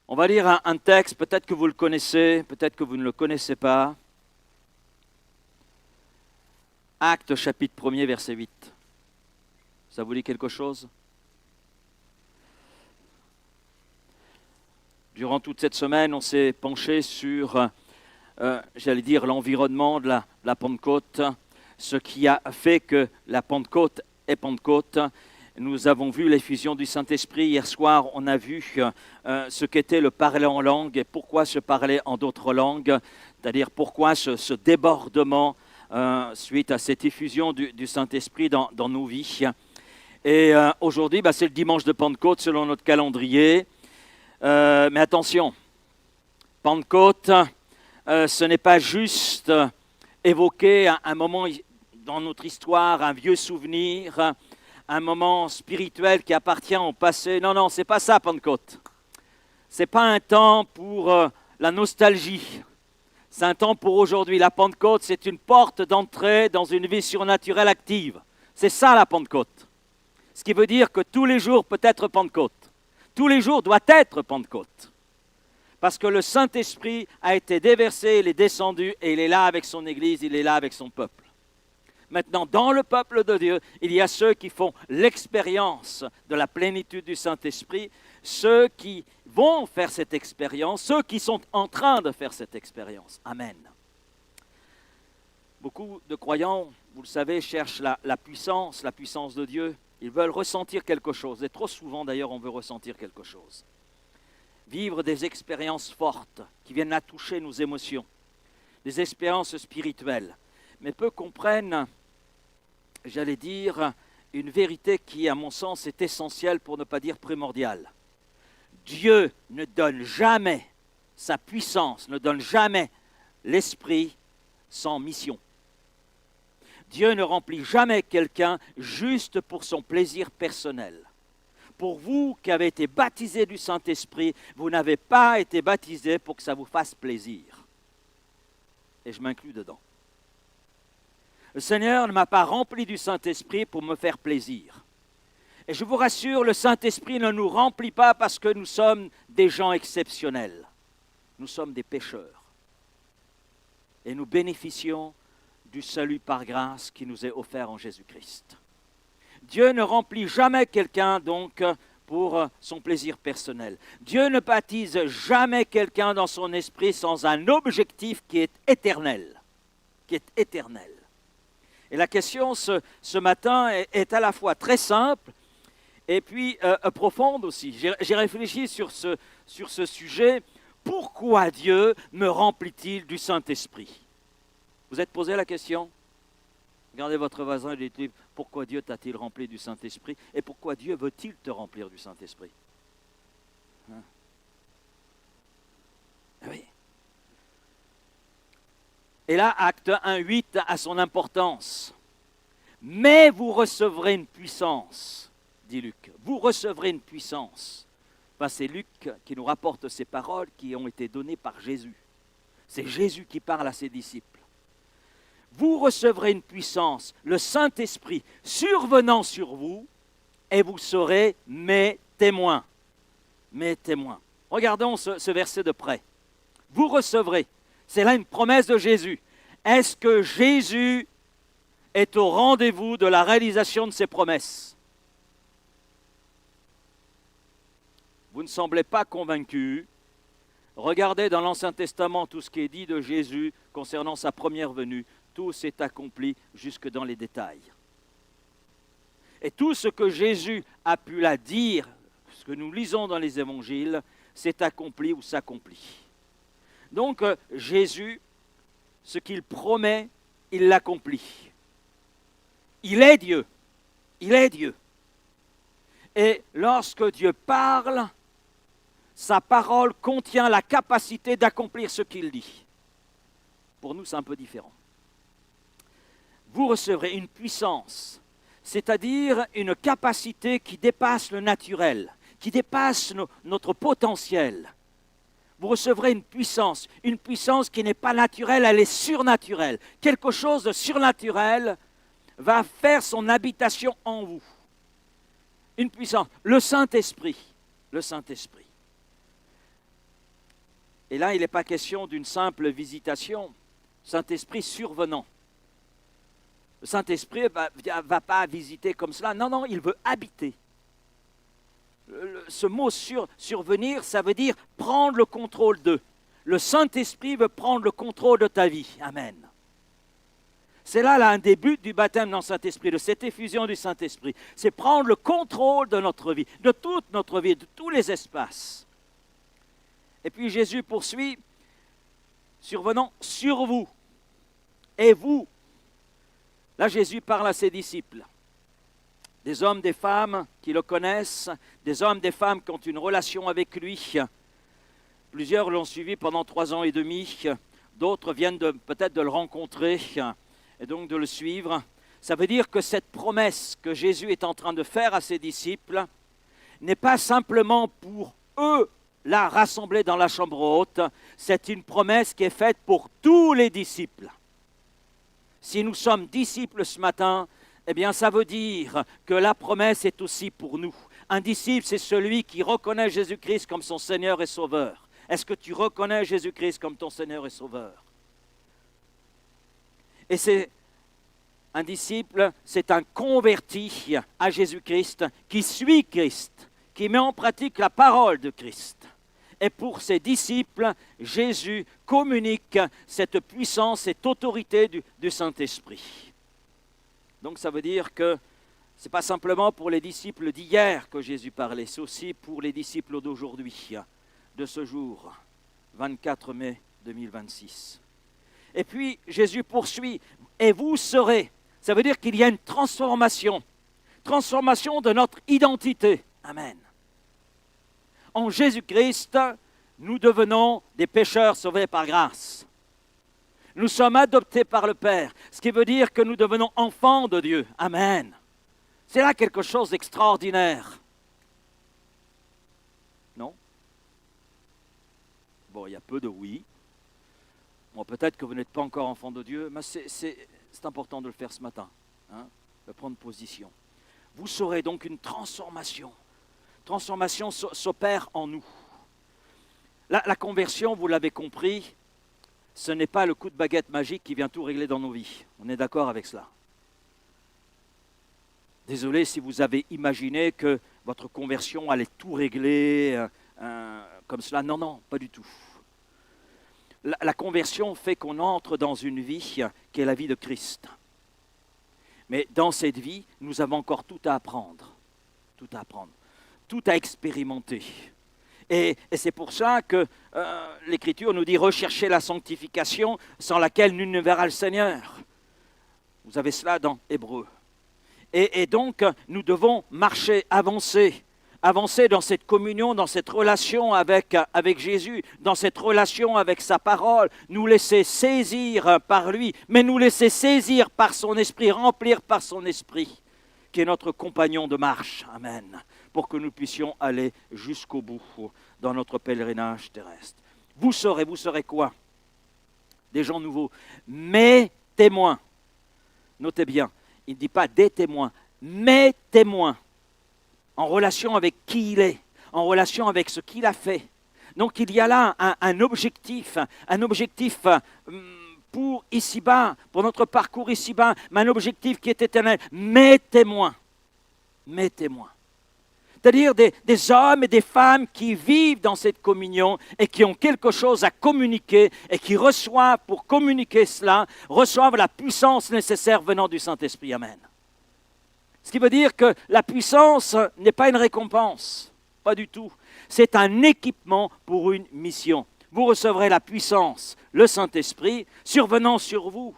On va lire un texte, peut-être que vous le connaissez, peut-être que vous ne le connaissez pas. Actes chapitre 1er, verset 8. Ça vous dit quelque chose? Durant toute cette semaine, on s'est penché sur, l'environnement de la Pentecôte, ce qui a fait que la Pentecôte est Pentecôte. Nous avons vu l'effusion du Saint-Esprit. Hier soir, on a vu ce qu'était le parler en langue et pourquoi se parler en d'autres langues, c'est-à-dire pourquoi ce débordement suite à cette effusion du Saint-Esprit dans nos vies. Et aujourd'hui, c'est le dimanche de Pentecôte selon notre calendrier. Mais attention, Pentecôte, ce n'est pas juste évoquer un moment dans notre histoire, un vieux souvenir, un moment spirituel qui appartient au passé. Non, c'est pas ça, Pentecôte. C'est pas un temps pour la nostalgie. C'est un temps pour aujourd'hui. La Pentecôte, c'est une porte d'entrée dans une vie surnaturelle active. C'est ça la Pentecôte. Ce qui veut dire que tous les jours peut être Pentecôte. Tous les jours doit être Pentecôte. Parce que le Saint-Esprit a été déversé, il est descendu et il est là avec son Église, il est là avec son peuple. Maintenant, dans le peuple de Dieu, il y a ceux qui font l'expérience de la plénitude du Saint-Esprit, ceux qui vont faire cette expérience, ceux qui sont en train de faire cette expérience. Amen. Beaucoup de croyants, vous le savez, cherchent la puissance de Dieu. Ils veulent ressentir quelque chose. Et trop souvent, d'ailleurs, on veut ressentir quelque chose. Vivre des expériences fortes qui viennent à toucher nos émotions, des expériences spirituelles. Mais peu comprennent, une vérité qui, à mon sens, est essentielle pour ne pas dire primordiale. Dieu ne donne jamais sa puissance, ne donne jamais l'esprit sans mission. Dieu ne remplit jamais quelqu'un juste pour son plaisir personnel. Pour vous qui avez été baptisés du Saint-Esprit, vous n'avez pas été baptisés pour que ça vous fasse plaisir. Et je m'inclus dedans. Le Seigneur ne m'a pas rempli du Saint-Esprit pour me faire plaisir. Et je vous rassure, le Saint-Esprit ne nous remplit pas parce que nous sommes des gens exceptionnels. Nous sommes des pécheurs. Et nous bénéficions du salut par grâce qui nous est offert en Jésus-Christ. Dieu ne remplit jamais quelqu'un donc pour son plaisir personnel. Dieu ne baptise jamais quelqu'un dans son esprit sans un objectif qui est éternel. Et la question ce matin est à la fois très simple et puis profonde aussi. J'ai réfléchi sur ce sujet. Pourquoi Dieu me remplit-il du Saint-Esprit? Vous êtes posé la question? Regardez votre voisin et dites-lui, pourquoi Dieu t'a-t-il rempli du Saint-Esprit? Et pourquoi Dieu veut-il te remplir du Saint-Esprit? Oui. Et là, acte 1:8 a son importance. Mais vous recevrez une puissance, dit Luc. Vous recevrez une puissance. C'est Luc qui nous rapporte ces paroles qui ont été données par Jésus. C'est Jésus qui parle à ses disciples. Vous recevrez une puissance, le Saint-Esprit survenant sur vous, et vous serez mes témoins. Mes témoins. Regardons ce verset de près. Vous recevrez. C'est là une promesse de Jésus. Est-ce que Jésus est au rendez-vous de la réalisation de ses promesses? Vous ne semblez pas convaincu. Regardez dans l'Ancien Testament tout ce qui est dit de Jésus concernant sa première venue. Tout s'est accompli jusque dans les détails. Et tout ce que Jésus a pu la dire, ce que nous lisons dans les évangiles, s'est accompli ou s'accomplit. Donc Jésus, ce qu'il promet, il l'accomplit. Il est Dieu. Il est Dieu. Et lorsque Dieu parle, sa parole contient la capacité d'accomplir ce qu'il dit. Pour nous, c'est un peu différent. Vous recevrez une puissance, c'est-à-dire une capacité qui dépasse le naturel, qui dépasse notre potentiel. Vous recevrez une puissance qui n'est pas naturelle, elle est surnaturelle. Quelque chose de surnaturel va faire son habitation en vous. Une puissance, le Saint-Esprit. Et là, il n'est pas question d'une simple visitation. Saint-Esprit survenant. Le Saint-Esprit ne va pas visiter comme cela. Non, non, il veut habiter. Ce mot survenir, ça veut dire prendre le contrôle d'eux. Le Saint-Esprit veut prendre le contrôle de ta vie. Amen. C'est là un des buts du baptême dans le Saint-Esprit, de cette effusion du Saint-Esprit. C'est prendre le contrôle de notre vie, de toute notre vie, de tous les espaces. Et puis Jésus poursuit, survenant sur vous. Et vous. Là, Jésus parle à ses disciples. Des hommes, des femmes qui le connaissent, des hommes, des femmes qui ont une relation avec lui. Plusieurs l'ont suivi pendant 3 ans et demi. D'autres viennent peut-être de le rencontrer et donc de le suivre. Ça veut dire que cette promesse que Jésus est en train de faire à ses disciples n'est pas simplement pour eux, là, rassemblés dans la chambre haute. C'est une promesse qui est faite pour tous les disciples. Si nous sommes disciples ce matin, eh bien, ça veut dire que la promesse est aussi pour nous. Un disciple, c'est celui qui reconnaît Jésus-Christ comme son Seigneur et Sauveur. Est-ce que tu reconnais Jésus-Christ comme ton Seigneur et Sauveur? Et c'est un disciple, c'est un converti à Jésus-Christ qui suit Christ, qui met en pratique la parole de Christ. Et pour ses disciples, Jésus communique cette puissance, cette autorité du Saint-Esprit. Donc ça veut dire que ce n'est pas simplement pour les disciples d'hier que Jésus parlait, c'est aussi pour les disciples d'aujourd'hui, de ce jour, 24 mai 2026. Et puis Jésus poursuit, et vous serez. Ça veut dire qu'il y a une transformation de notre identité. Amen. En Jésus-Christ, nous devenons des pécheurs sauvés par grâce. Nous sommes adoptés par le Père, ce qui veut dire que nous devenons enfants de Dieu. Amen. C'est là quelque chose d'extraordinaire. Non? Bon, il y a peu de oui. Bon, peut-être que vous n'êtes pas encore enfant de Dieu, mais c'est important de le faire ce matin, de prendre position. Vous saurez donc une transformation. Transformation s'opère en nous. La conversion, vous l'avez compris, ce n'est pas le coup de baguette magique qui vient tout régler dans nos vies. On est d'accord avec cela. Désolé si vous avez imaginé que votre conversion allait tout régler comme cela. Non, non, pas du tout. La conversion fait qu'on entre dans une vie qui est la vie de Christ. Mais dans cette vie, nous avons encore tout à apprendre. Tout à apprendre. Tout à expérimenter. Et c'est pour ça que l'Écriture nous dit « Recherchez la sanctification sans laquelle nul ne verra le Seigneur ». Vous avez cela dans Hébreux. Et donc, nous devons marcher, avancer dans cette communion, dans cette relation avec Jésus, dans cette relation avec sa parole, nous laisser saisir par lui, mais nous laisser saisir par son esprit, remplir par son esprit, qui est notre compagnon de marche. Amen. Pour que nous puissions aller jusqu'au bout dans notre pèlerinage terrestre. Vous serez quoi? Des gens nouveaux, mes témoins. Notez bien, il ne dit pas des témoins, mes témoins. En relation avec qui il est, en relation avec ce qu'il a fait. Donc il y a là un objectif pour ici-bas, pour notre parcours ici-bas, mais un objectif qui est éternel. Mes témoins. C'est-à-dire des hommes et des femmes qui vivent dans cette communion et qui ont quelque chose à communiquer et qui reçoivent, pour communiquer cela, reçoivent la puissance nécessaire venant du Saint-Esprit. Amen. Ce qui veut dire que la puissance n'est pas une récompense, pas du tout. C'est un équipement pour une mission. Vous recevrez la puissance, le Saint-Esprit, survenant sur vous,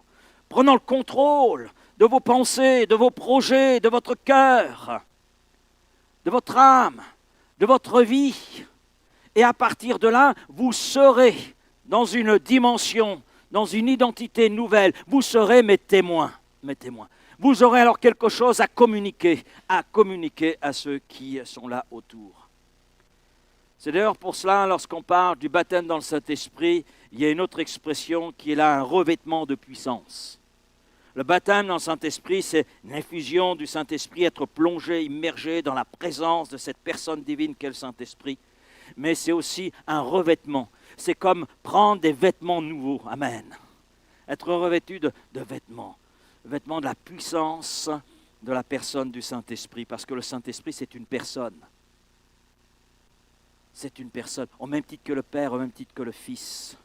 prenant le contrôle de vos pensées, de vos projets, de votre cœur, de votre âme, de votre vie. Et à partir de là, vous serez dans une dimension, dans une identité nouvelle. Vous serez mes témoins. Vous aurez alors quelque chose à communiquer à ceux qui sont là autour. C'est d'ailleurs pour cela, lorsqu'on parle du baptême dans le Saint-Esprit, il y a une autre expression qui est là, un revêtement de puissance. Le baptême dans le Saint-Esprit, c'est l'infusion du Saint-Esprit, être plongé, immergé dans la présence de cette personne divine qu'est le Saint-Esprit. Mais c'est aussi un revêtement. c'est comme prendre des vêtements nouveaux. Amen. Être revêtu de vêtements de la puissance de la personne du Saint-Esprit, parce que le Saint-Esprit, c'est une personne. C'est une personne, au même titre que le Père, au même titre que le Fils.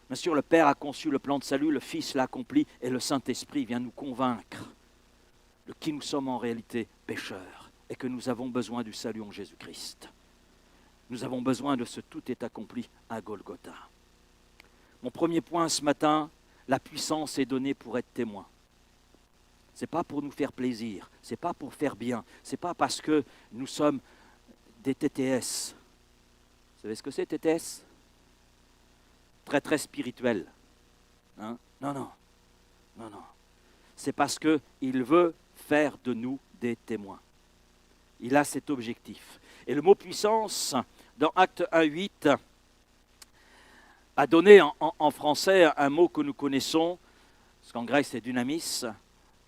Bien sûr, le Père a conçu le plan de salut, le Fils l'a accompli, et le Saint-Esprit vient nous convaincre de qui nous sommes en réalité, pécheurs, et que nous avons besoin du salut en Jésus-Christ. Nous avons besoin de ce tout est accompli à Golgotha. Mon premier point ce matin, la puissance est donnée pour être témoin. Ce n'est pas pour nous faire plaisir, ce n'est pas pour faire bien, ce n'est pas parce que nous sommes des TTS. Vous savez ce que c'est, TTS? Très, très spirituel. Hein? Non. C'est parce qu'il veut faire de nous des témoins. Il a cet objectif. Et le mot puissance, dans Actes 1:8, a donné en français un mot que nous connaissons, parce qu'en grec c'est dynamis,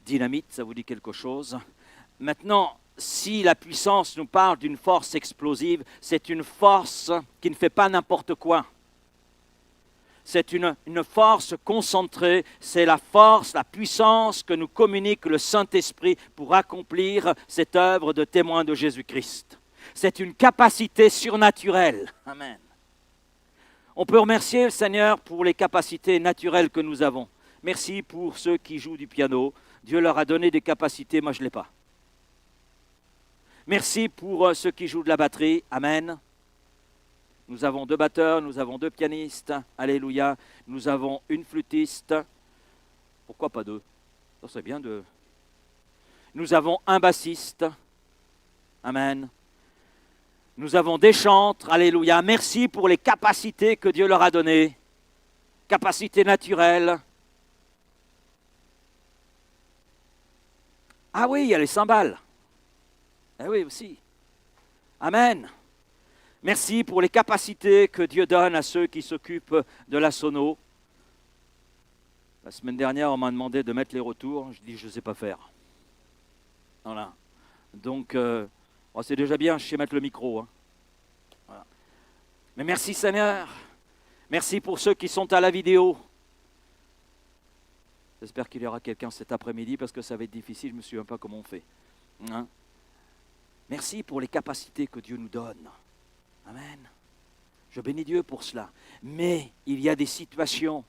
dynamite, ça vous dit quelque chose. Maintenant, si la puissance nous parle d'une force explosive, c'est une force qui ne fait pas n'importe quoi. C'est une force concentrée, c'est la force, la puissance que nous communique le Saint-Esprit pour accomplir cette œuvre de témoin de Jésus-Christ. C'est une capacité surnaturelle. Amen. On peut remercier le Seigneur pour les capacités naturelles que nous avons. Merci pour ceux qui jouent du piano. Dieu leur a donné des capacités, moi je ne l'ai pas. Merci pour ceux qui jouent de la batterie. Amen. Nous avons 2 batteurs, nous avons 2 pianistes. Alléluia. Nous avons une flûtiste. Pourquoi pas 2? Ça serait bien 2. Nous avons un bassiste. Amen. Nous avons des chantres. Alléluia. Merci pour les capacités que Dieu leur a données. Capacités naturelles. Ah oui, il y a les cymbales. Eh oui, aussi. Amen. Merci pour les capacités que Dieu donne à ceux qui s'occupent de la sono. La semaine dernière, on m'a demandé de mettre les retours. Je dis, je ne sais pas faire. Voilà. Donc, c'est déjà bien, je sais mettre le micro. Hein. Voilà. Mais merci Seigneur. Merci pour ceux qui sont à la vidéo. J'espère qu'il y aura quelqu'un cet après-midi parce que ça va être difficile, je ne me souviens pas comment on fait. Hein? Merci pour les capacités que Dieu nous donne. Amen. Je bénis Dieu pour cela. Mais il y a des situations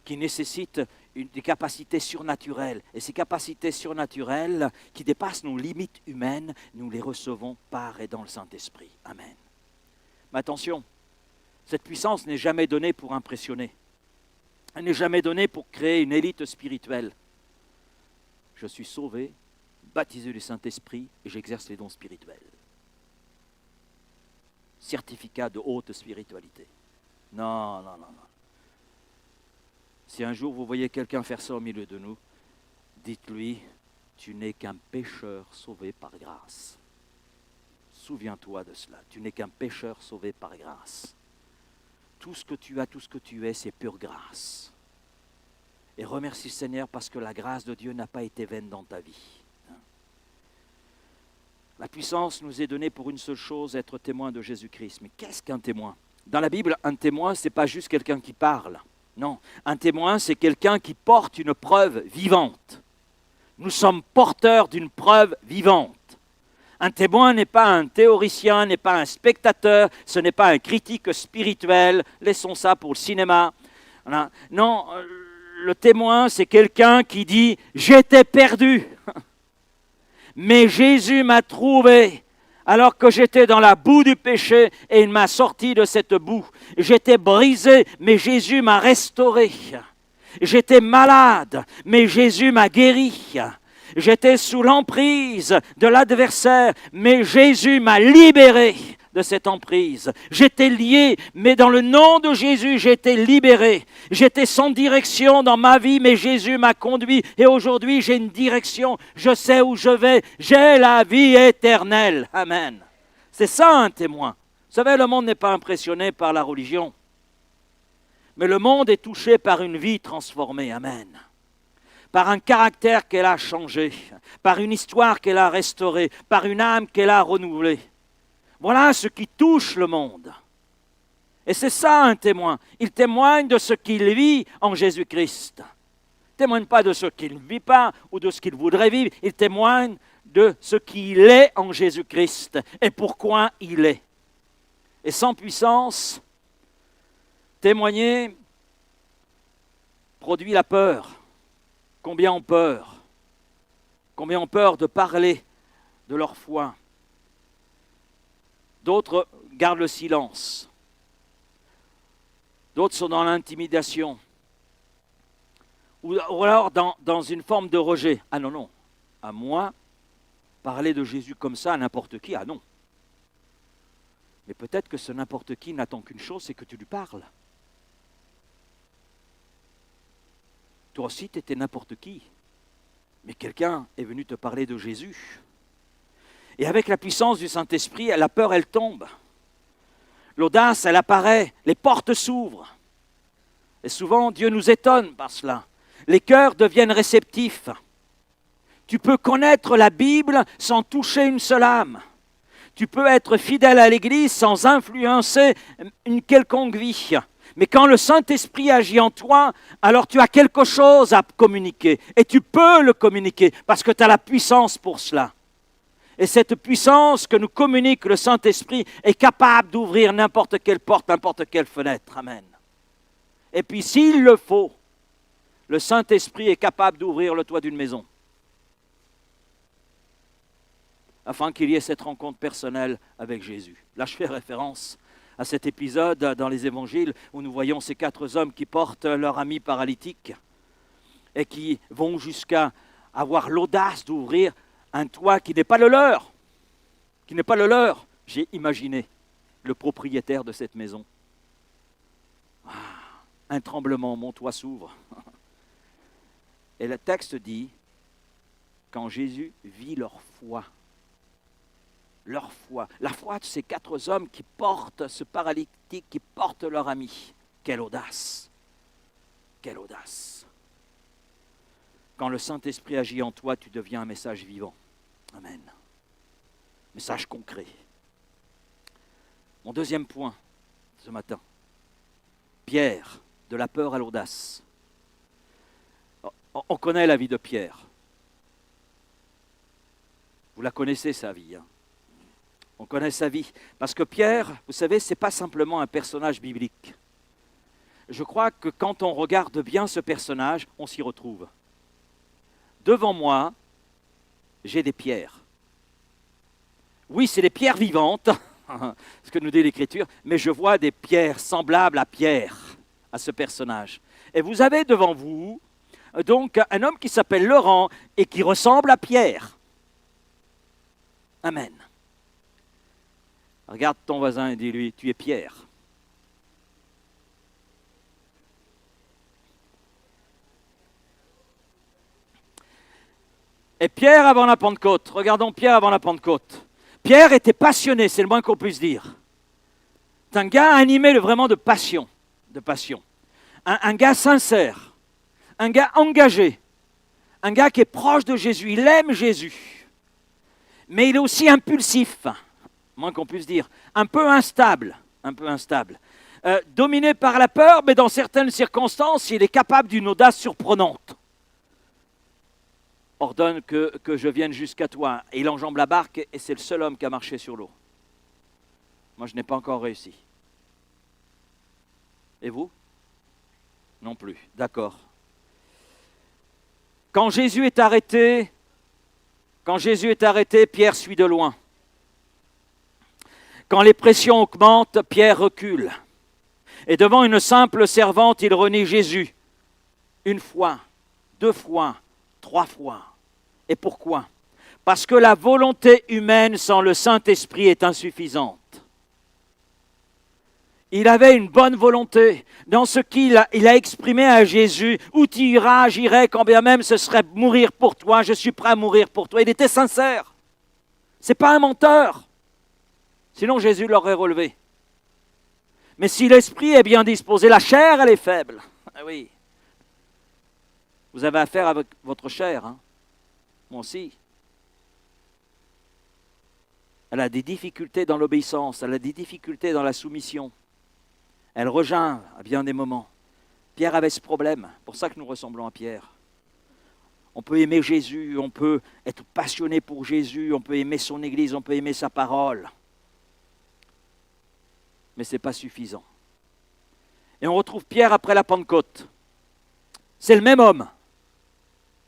qui nécessitent des capacités surnaturelles. Et ces capacités surnaturelles qui dépassent nos limites humaines, nous les recevons par et dans le Saint-Esprit. Amen. Mais attention, cette puissance n'est jamais donnée pour impressionner. Elle n'est jamais donnée pour créer une élite spirituelle. Je suis sauvé, baptisé du Saint-Esprit et j'exerce les dons spirituels. Certificat de haute spiritualité. Non. Si un jour vous voyez quelqu'un faire ça au milieu de nous, dites-lui, tu n'es qu'un pécheur sauvé par grâce. Souviens-toi de cela, tu n'es qu'un pécheur sauvé par grâce. Tout ce que tu as, tout ce que tu es, c'est pure grâce. Et remercie le Seigneur parce que la grâce de Dieu n'a pas été vaine dans ta vie. La puissance nous est donnée pour une seule chose, être témoin de Jésus-Christ. Mais qu'est-ce qu'un témoin? Dans la Bible, un témoin, ce n'est pas juste quelqu'un qui parle. Non, un témoin, c'est quelqu'un qui porte une preuve vivante. Nous sommes porteurs d'une preuve vivante. Un témoin n'est pas un théoricien, n'est pas un spectateur, ce n'est pas un critique spirituel. Laissons ça pour le cinéma. Non, le témoin, c'est quelqu'un qui dit « J'étais perdu, mais Jésus m'a trouvé. » Alors que j'étais dans la boue du péché et il m'a sorti de cette boue. J'étais brisé, mais Jésus m'a restauré. J'étais malade, mais Jésus m'a guéri. J'étais sous l'emprise de l'adversaire, mais Jésus m'a libéré de cette emprise. J'étais lié, mais dans le nom de Jésus, j'étais libéré. J'étais sans direction dans ma vie, mais Jésus m'a conduit. Et aujourd'hui, j'ai une direction. Je sais où je vais. J'ai la vie éternelle. Amen. C'est ça un témoin. Vous savez, le monde n'est pas impressionné par la religion. Mais le monde est touché par une vie transformée. Amen. Par un caractère qu'elle a changé. Par une histoire qu'elle a restaurée. Par une âme qu'elle a renouvelée. Voilà ce qui touche le monde. Et c'est ça un témoin. Il témoigne de ce qu'il vit en Jésus-Christ. Il ne témoigne pas de ce qu'il ne vit pas ou de ce qu'il voudrait vivre. Il témoigne de ce qu'il est en Jésus-Christ et pourquoi il est. Et sans puissance, témoigner produit la peur. Combien ont peur? Combien ont peur de parler de leur foi? D'autres gardent le silence. D'autres sont dans l'intimidation. Ou alors dans une forme de rejet. Ah non, non. À moi, parler de Jésus comme ça à n'importe qui, ah non. Mais peut-être que ce n'importe qui n'attend qu'une chose, c'est que tu lui parles. Toi aussi, tu étais n'importe qui. Mais quelqu'un est venu te parler de Jésus. Et avec la puissance du Saint-Esprit, la peur, elle tombe. L'audace, elle apparaît. Les portes s'ouvrent. Et souvent, Dieu nous étonne par cela. Les cœurs deviennent réceptifs. Tu peux connaître la Bible sans toucher une seule âme. Tu peux être fidèle à l'Église sans influencer une quelconque vie. Mais quand le Saint-Esprit agit en toi, alors tu as quelque chose à communiquer. Et tu peux le communiquer parce que tu as la puissance pour cela. Et cette puissance que nous communique le Saint-Esprit est capable d'ouvrir n'importe quelle porte, n'importe quelle fenêtre. Amen. Et puis s'il le faut, le Saint-Esprit est capable d'ouvrir le toit d'une maison. Afin qu'il y ait cette rencontre personnelle avec Jésus. Là, je fais référence à cet épisode dans les évangiles où nous voyons ces 4 hommes qui portent leur ami paralytique et qui vont jusqu'à avoir l'audace d'ouvrir un toit qui n'est pas le leur. Qui n'est pas le leur. J'ai imaginé le propriétaire de cette maison. Un tremblement, mon toit s'ouvre. Et le texte dit, quand Jésus vit leur foi, la foi de ces 4 hommes qui portent ce paralytique, qui portent leur ami. Quelle audace! Quelle audace! Quand le Saint-Esprit agit en toi, tu deviens un message vivant. Amen. Message concret. Mon deuxième point ce matin. Pierre, de la peur à l'audace. On connaît la vie de Pierre. Vous la connaissez, sa vie. On connaît sa vie. Parce que Pierre, vous savez, ce n'est pas simplement un personnage biblique. Je crois que quand on regarde bien ce personnage, on s'y retrouve. Devant moi, j'ai des pierres. Oui, c'est des pierres vivantes, ce que nous dit l'Écriture, mais je vois des pierres semblables à Pierre, à ce personnage. Et vous avez devant vous, donc, un homme qui s'appelle Laurent et qui ressemble à Pierre. Amen. Regarde ton voisin et dis-lui, tu es Pierre. Et Pierre avant la Pentecôte, regardons Pierre avant la Pentecôte. Pierre était passionné, c'est le moins qu'on puisse dire. C'est un gars animé vraiment de passion. Un gars sincère, un gars engagé, un gars qui est proche de Jésus, il aime Jésus. Mais il est aussi impulsif, moins qu'on puisse dire, un peu instable. Dominé par la peur, mais dans certaines circonstances, il est capable d'une audace surprenante. Ordonne que je vienne jusqu'à toi. Et il enjambe la barque et c'est le seul homme qui a marché sur l'eau. Moi, je n'ai pas encore réussi. Et vous? Non plus. D'accord. Quand Jésus est arrêté, Pierre suit de loin. Quand les pressions augmentent, Pierre recule. Et devant une simple servante, il renie Jésus. 1 fois, 2 fois, 3 fois. Et pourquoi? Parce que la volonté humaine sans le Saint-Esprit est insuffisante. Il avait une bonne volonté dans ce qu'il a exprimé à Jésus. Où tu iras, j'irai, quand bien même ce serait mourir pour toi. Je suis prêt à mourir pour toi. Il était sincère. Ce n'est pas un menteur. Sinon Jésus l'aurait relevé. Mais si l'esprit est bien disposé, la chair, elle est faible. Ah oui. Vous avez affaire avec votre chair, hein? Moi aussi. Elle a des difficultés dans l'obéissance, elle a des difficultés dans la soumission. elle regimbe à bien des moments. Pierre avait ce problème, c'est pour ça que nous ressemblons à Pierre. On peut aimer Jésus, on peut être passionné pour Jésus, on peut aimer son Église, on peut aimer sa parole. Mais ce n'est pas suffisant. Et on retrouve Pierre après la Pentecôte. C'est le même homme.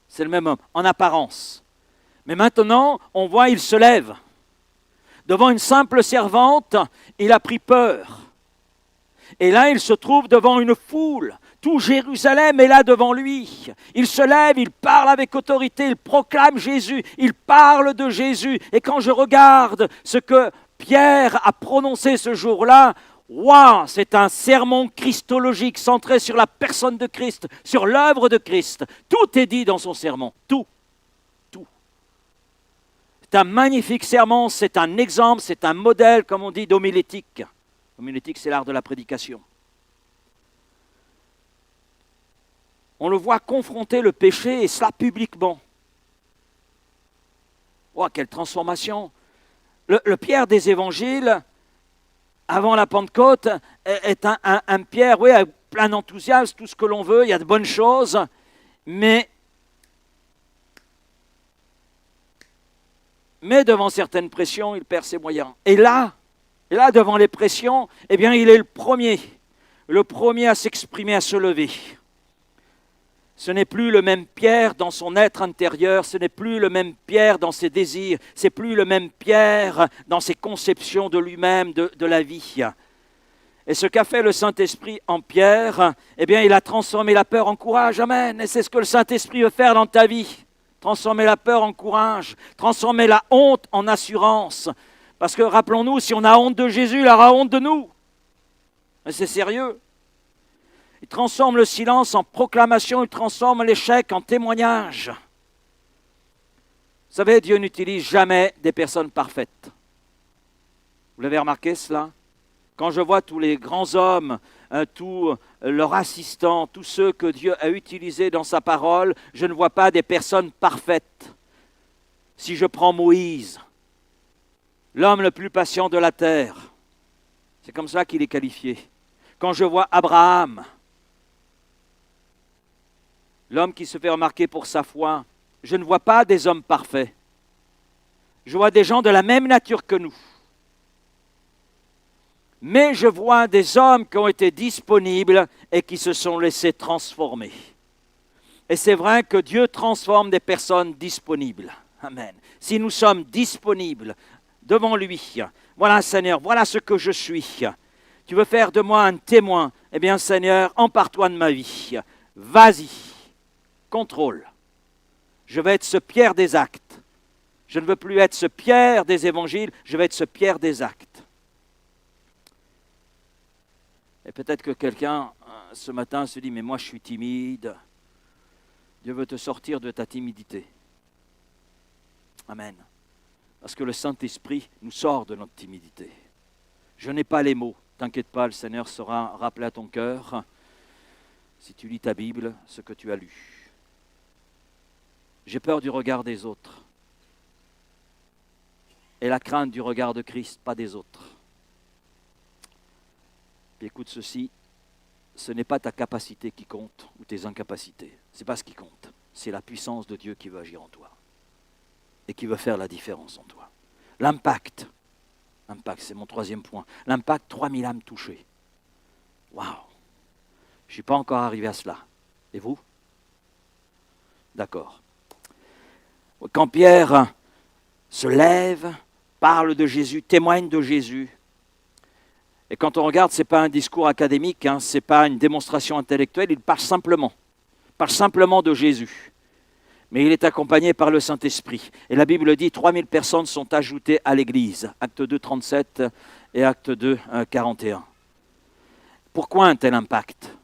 C'est le même homme, en apparence. Mais maintenant, on voit, il se lève. Devant une simple servante, il a pris peur. Et là, il se trouve devant une foule. Tout Jérusalem est là devant lui. Il se lève, il parle avec autorité, il proclame Jésus, il parle de Jésus. Et quand je regarde ce que Pierre a prononcé ce jour-là, waouh, c'est un sermon christologique centré sur la personne de Christ, sur l'œuvre de Christ. Tout est dit dans son sermon, tout. C'est un magnifique sermon, c'est un exemple, c'est un modèle, comme on dit, d'homilétique. Homilétique, c'est l'art de la prédication. On le voit confronter le péché, et cela publiquement. Oh, quelle transformation! Le Pierre des évangiles, avant la Pentecôte, est un Pierre, oui, plein d'enthousiasme, tout ce que l'on veut, il y a de bonnes choses, mais devant certaines pressions, il perd ses moyens. Et là, devant les pressions, eh bien, il est le premier à s'exprimer, à se lever. Ce n'est plus le même Pierre dans son être intérieur, ce n'est plus le même Pierre dans ses désirs, c'est plus le même Pierre dans ses conceptions de lui-même, de la vie. Et ce qu'a fait le Saint-Esprit en Pierre, eh bien, il a transformé la peur en courage. Amen. Et c'est ce que le Saint-Esprit veut faire dans ta vie. Transformer la peur en courage, transformer la honte en assurance. Parce que, rappelons-nous, si on a honte de Jésus, il aura honte de nous. Mais c'est sérieux. Il transforme le silence en proclamation, il transforme l'échec en témoignage. Vous savez, Dieu n'utilise jamais des personnes parfaites. Vous l'avez remarqué cela? Quand je vois tous les grands hommes, tous leurs assistants, tous ceux que Dieu a utilisés dans sa parole, je ne vois pas des personnes parfaites. Si je prends Moïse, l'homme le plus patient de la terre, c'est comme ça qu'il est qualifié. Quand je vois Abraham, l'homme qui se fait remarquer pour sa foi, je ne vois pas des hommes parfaits. Je vois des gens de la même nature que nous. Mais je vois des hommes qui ont été disponibles et qui se sont laissés transformer. Et c'est vrai que Dieu transforme des personnes disponibles. Amen. Si nous sommes disponibles devant lui, voilà Seigneur, voilà ce que je suis. Tu veux faire de moi un témoin? Eh bien Seigneur, empare-toi de ma vie. Vas-y, contrôle. Je vais être ce Pierre des actes. Je ne veux plus être ce Pierre des évangiles, je vais être ce Pierre des actes. Et peut-être que quelqu'un, ce matin, se dit, mais moi je suis timide. Dieu veut te sortir de ta timidité. Amen. Parce que le Saint-Esprit nous sort de notre timidité. Je n'ai pas les mots. T'inquiète pas, le Seigneur saura rappeler à ton cœur, si tu lis ta Bible, ce que tu as lu. J'ai peur du regard des autres. Et la crainte du regard de Christ, pas des autres. Puis écoute ceci, ce n'est pas ta capacité qui compte ou tes incapacités. Ce n'est pas ce qui compte. C'est la puissance de Dieu qui veut agir en toi et qui veut faire la différence en toi. L'impact, c'est mon troisième point. L'impact, 3000 âmes touchées. Waouh! Je ne suis pas encore arrivé à cela. Et vous? D'accord. Quand Pierre se lève, parle de Jésus, témoigne de Jésus, et quand on regarde, ce n'est pas un discours académique, ce n'est pas une démonstration intellectuelle, il parle simplement de Jésus. Mais il est accompagné par le Saint-Esprit. Et la Bible dit 3000 personnes sont ajoutées à l'Église. Acte 2, 37 et Acte 2, 41. Pourquoi un tel impact?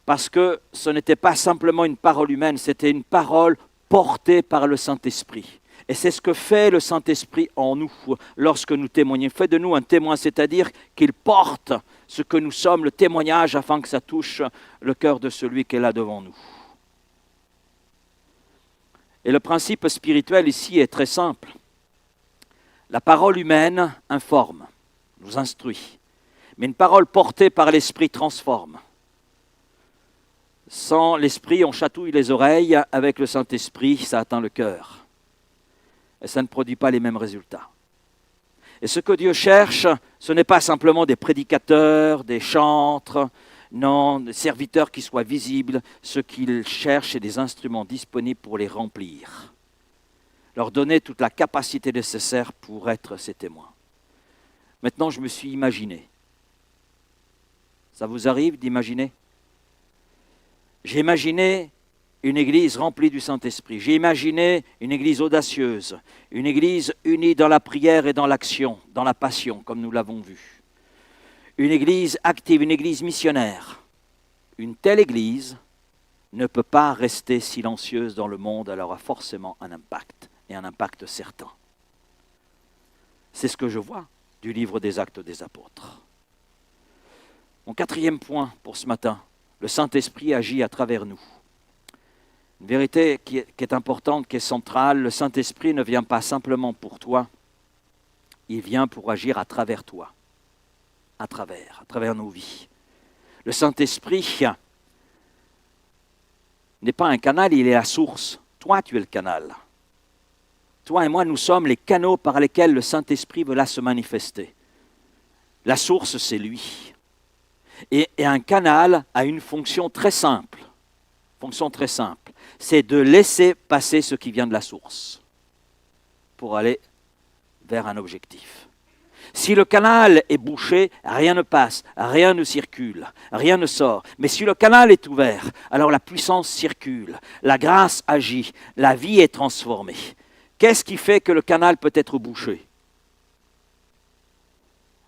Parce que ce n'était pas simplement une parole humaine, c'était une parole portée par le Saint-Esprit. Et c'est ce que fait le Saint-Esprit en nous lorsque nous témoignons. Il fait de nous un témoin, c'est-à-dire qu'il porte ce que nous sommes, le témoignage, afin que ça touche le cœur de celui qui est là devant nous. Et le principe spirituel ici est très simple. La parole humaine informe, nous instruit. Mais une parole portée par l'Esprit transforme. Sans l'Esprit, on chatouille les oreilles. Avec le Saint-Esprit, ça atteint le cœur. Et ça ne produit pas les mêmes résultats. Et ce que Dieu cherche, ce n'est pas simplement des prédicateurs, des chantres, non, des serviteurs qui soient visibles. Ce qu'il cherche, c'est des instruments disponibles pour les remplir. Leur donner toute la capacité nécessaire pour être ses témoins. Maintenant, je me suis imaginé. Ça vous arrive d'imaginer? J'ai imaginé une église remplie du Saint-Esprit. J'ai imaginé une église audacieuse, une église unie dans la prière et dans l'action, dans la passion, comme nous l'avons vu. Une église active, une église missionnaire. Une telle église ne peut pas rester silencieuse dans le monde, elle aura forcément un impact, et un impact certain. C'est ce que je vois du livre des Actes des Apôtres. Mon quatrième point pour ce matin, le Saint-Esprit agit à travers nous. Une vérité qui est importante, qui est centrale, le Saint-Esprit ne vient pas simplement pour toi, il vient pour agir à travers toi, à travers nos vies. Le Saint-Esprit n'est pas un canal, il est la source. Toi, tu es le canal. Toi et moi, nous sommes les canaux par lesquels le Saint-Esprit veut là se manifester. La source, c'est lui. Et un canal a une fonction très simple. C'est de laisser passer ce qui vient de la source pour aller vers un objectif. Si le canal est bouché, rien ne passe, rien ne circule, rien ne sort. Mais si le canal est ouvert, alors la puissance circule, la grâce agit, la vie est transformée. Qu'est-ce qui fait que le canal peut être bouché?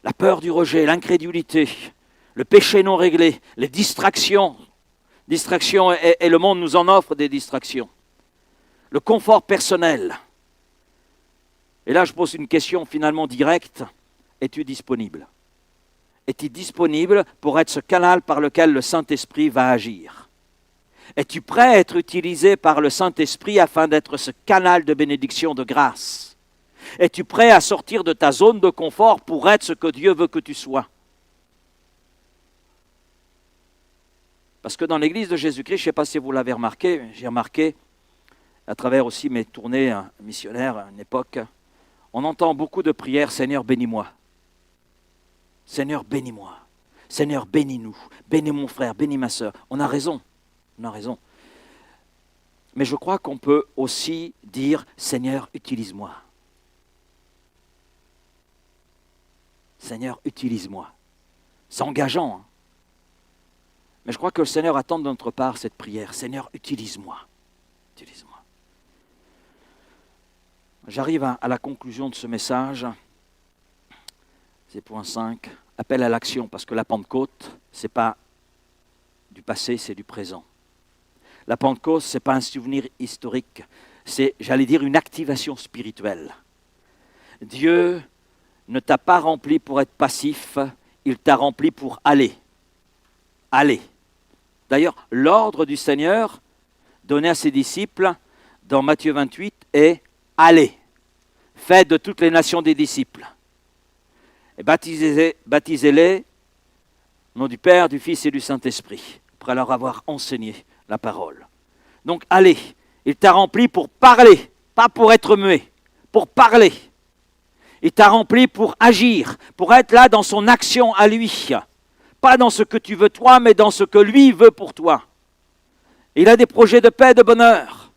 La peur du rejet, l'incrédulité, le péché non réglé, les distractions. Distractions, et le monde nous en offre des distractions. Le confort personnel. Et là, je pose une question finalement directe. Es-tu disponible? Es-tu disponible pour être ce canal par lequel le Saint-Esprit va agir? Es-tu prêt à être utilisé par le Saint-Esprit afin d'être ce canal de bénédiction, de grâce? Es-tu prêt à sortir de ta zone de confort pour être ce que Dieu veut que tu sois? Parce que dans l'église de Jésus-Christ, je ne sais pas si vous l'avez remarqué, j'ai remarqué à travers aussi mes tournées missionnaires à une époque, on entend beaucoup de prières, Seigneur bénis-moi. Seigneur bénis-moi. Seigneur bénis-nous. Bénis mon frère, bénis ma sœur. On a raison. Mais je crois qu'on peut aussi dire, Seigneur utilise-moi. Seigneur utilise-moi. C'est engageant, hein. Mais je crois que le Seigneur attend de notre part cette prière. Seigneur, utilise-moi. Utilise-moi. J'arrive à la conclusion de ce message. C'est point 5. Appel à l'action, parce que la Pentecôte, ce n'est pas du passé, c'est du présent. La Pentecôte, ce n'est pas un souvenir historique. C'est, j'allais dire, une activation spirituelle. Dieu ne t'a pas rempli pour être passif, il t'a rempli pour aller. Aller. D'ailleurs, l'ordre du Seigneur donné à ses disciples dans Matthieu 28 est « Allez, faites de toutes les nations des disciples. Et baptisez-les au nom du Père, du Fils et du Saint-Esprit, après leur avoir enseigné la parole. » Donc, allez, il t'a rempli pour parler, pas pour être muet, pour parler. Il t'a rempli pour agir, pour être là dans son action à lui. Pas dans ce que tu veux toi, mais dans ce que lui veut pour toi. Il a des projets de paix et de bonheur.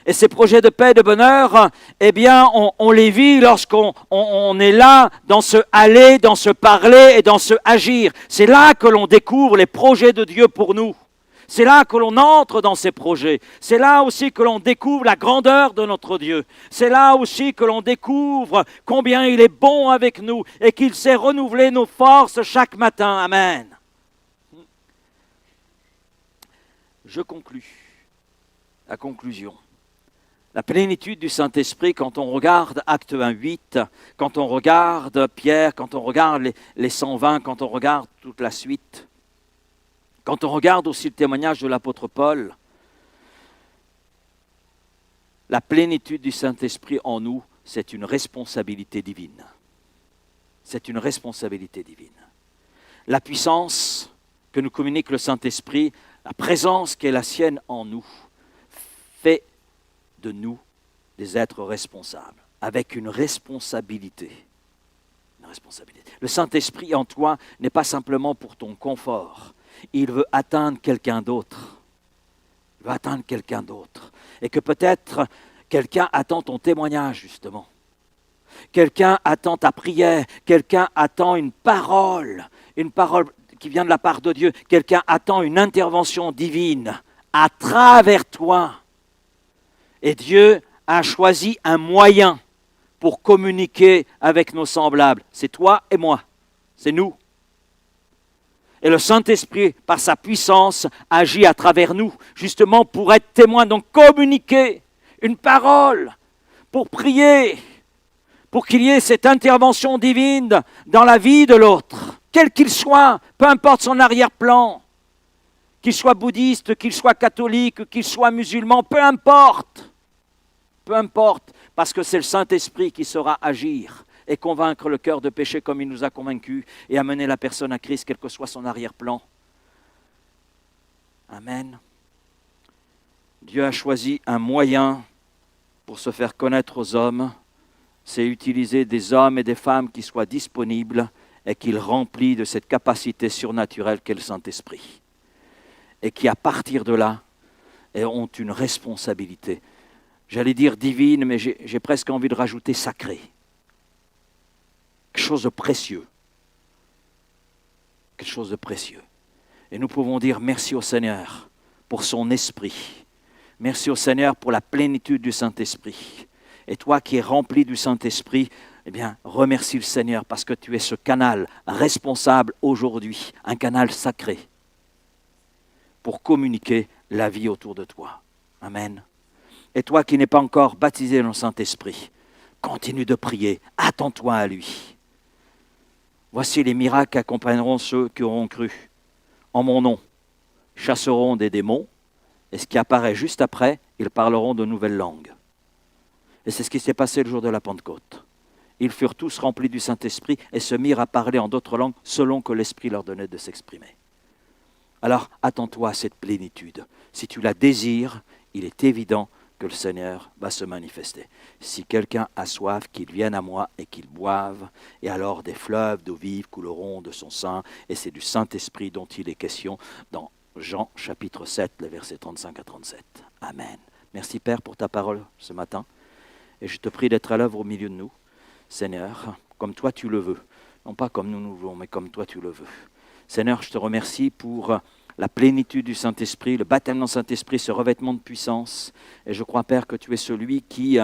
Et ces projets de paix et de bonheur, eh bien, on les vit lorsqu'on est là, dans ce aller, dans ce parler et dans ce agir. C'est là que l'on découvre les projets de Dieu pour nous. C'est là que l'on entre dans ces projets. C'est là aussi que l'on découvre la grandeur de notre Dieu. C'est là aussi que l'on découvre combien il est bon avec nous et qu'il sait renouveler nos forces chaque matin. Amen. Je conclus. La conclusion. La plénitude du Saint-Esprit, quand on regarde Acte 1:8, quand on regarde Pierre, quand on regarde les 120, quand on regarde toute la suite, quand on regarde aussi le témoignage de l'apôtre Paul, la plénitude du Saint-Esprit en nous, c'est une responsabilité divine. C'est une responsabilité divine. la puissance que nous communique le Saint-Esprit, la présence qui est la sienne en nous, fait de nous des êtres responsables, avec une responsabilité. Le Saint-Esprit en toi n'est pas simplement pour ton confort. Il veut atteindre quelqu'un d'autre. Il veut atteindre quelqu'un d'autre. Et que peut-être quelqu'un attend ton témoignage, justement. Quelqu'un attend ta prière. Quelqu'un attend une parole qui vient de la part de Dieu. Quelqu'un attend une intervention divine à travers toi. Et Dieu a choisi un moyen pour communiquer avec nos semblables. C'est toi et moi. C'est nous. Et le Saint-Esprit, par sa puissance, agit à travers nous, justement pour être témoin, donc communiquer une parole, pour prier, pour qu'il y ait cette intervention divine dans la vie de l'autre, quel qu'il soit, peu importe son arrière-plan, qu'il soit bouddhiste, qu'il soit catholique, qu'il soit musulman, peu importe, parce que c'est le Saint-Esprit qui saura agir et convaincre le cœur de péché comme il nous a convaincus et amener la personne à Christ, quel que soit son arrière-plan. Amen. Dieu a choisi un moyen pour se faire connaître aux hommes, c'est utiliser des hommes et des femmes qui soient disponibles et qu'il remplit de cette capacité surnaturelle qu'est le Saint-Esprit. Et qui, à partir de là, ont une responsabilité. J'allais dire divine, mais j'ai presque envie de rajouter sacrée. Quelque chose de précieux. Quelque chose de précieux. Et nous pouvons dire merci au Seigneur pour son esprit. Merci au Seigneur pour la plénitude du Saint-Esprit. Et toi qui es rempli du Saint-Esprit, eh bien, remercie le Seigneur parce que tu es ce canal responsable aujourd'hui, un canal sacré pour communiquer la vie autour de toi. Amen. Et toi qui n'es pas encore baptisé dans le Saint-Esprit, continue de prier, attends-toi à lui. Voici les miracles qui accompagneront ceux qui auront cru. En mon nom, chasseront des démons, et ce qui apparaît juste après, ils parleront de nouvelles langues. Et c'est ce qui s'est passé le jour de la Pentecôte. Ils furent tous remplis du Saint-Esprit et se mirent à parler en d'autres langues selon que l'Esprit leur donnait de s'exprimer. Alors, attends-toi à cette plénitude. Si tu la désires, il est évident que le Seigneur va se manifester. Si quelqu'un a soif, qu'il vienne à moi et qu'il boive, et alors des fleuves d'eau vive couleront de son sein, et c'est du Saint-Esprit dont il est question dans Jean chapitre 7, les versets 35 à 37. Amen. Merci Père pour ta parole ce matin, et je te prie d'être à l'œuvre au milieu de nous, Seigneur, comme toi tu le veux, non pas comme nous voulons, mais comme toi tu le veux. Seigneur, je te remercie pour la plénitude du Saint-Esprit, le baptême dans le Saint-Esprit, ce revêtement de puissance. Et je crois, Père, que tu es celui qui,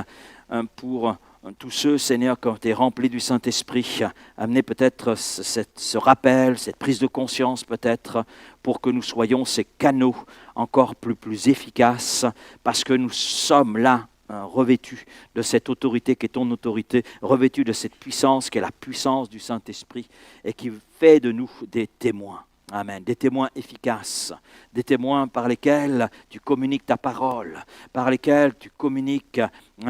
pour tous ceux, Seigneur, qui ont été remplis du Saint-Esprit, a amené peut-être ce rappel, cette prise de conscience peut-être, pour que nous soyons ces canaux encore plus efficaces, parce que nous sommes là, revêtus de cette autorité qui est ton autorité, revêtus de cette puissance qui est la puissance du Saint-Esprit et qui fait de nous des témoins. Amen. Des témoins efficaces, des témoins par lesquels tu communiques ta parole, par lesquels tu communiques,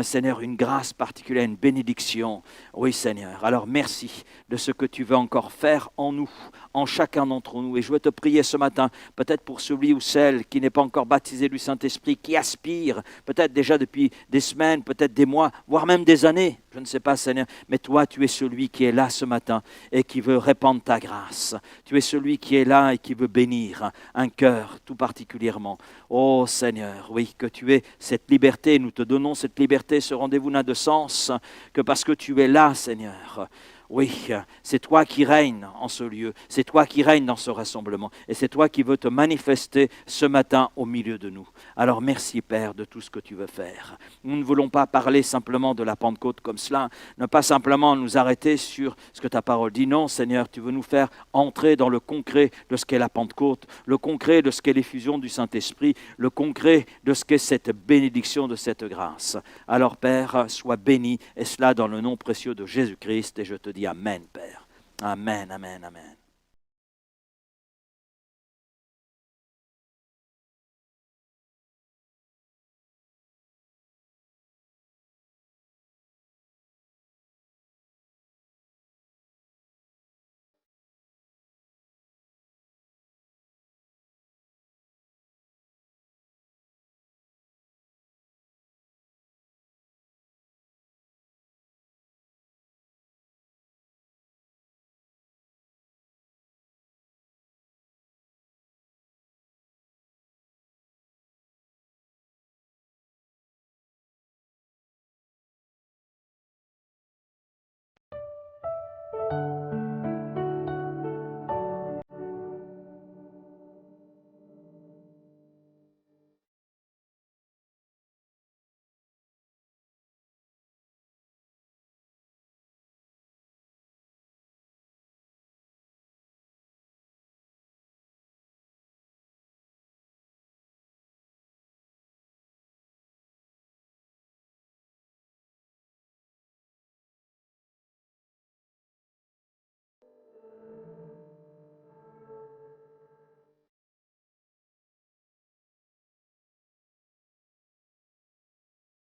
Seigneur, une grâce particulière, une bénédiction. Oui, Seigneur. Alors, merci de ce que tu veux encore faire en nous, en chacun d'entre nous. Et je veux te prier ce matin, peut-être pour celui ou celle qui n'est pas encore baptisé du Saint-Esprit, qui aspire, peut-être déjà depuis des semaines, peut-être des mois, voire même des années. Je ne sais pas, Seigneur, mais toi, tu es celui qui est là ce matin et qui veut répandre ta grâce. Tu es celui qui est là et qui veut bénir un cœur tout particulièrement. Oh Seigneur, oui, que tu aies cette liberté, nous te donnons cette liberté, ce rendez-vous n'a de sens que parce que tu es là, Seigneur. Oui, c'est toi qui règnes en ce lieu, c'est toi qui règnes dans ce rassemblement et c'est toi qui veux te manifester ce matin au milieu de nous. Alors merci Père de tout ce que tu veux faire. Nous ne voulons pas parler simplement de la Pentecôte comme cela, ne pas simplement nous arrêter sur ce que ta parole dit. Non Seigneur, tu veux nous faire entrer dans le concret de ce qu'est la Pentecôte, le concret de ce qu'est l'effusion du Saint-Esprit, le concret de ce qu'est cette bénédiction de cette grâce. Alors Père, sois béni et cela dans le nom précieux de Jésus-Christ et je te dis Amen, Père. Amen, amen, amen.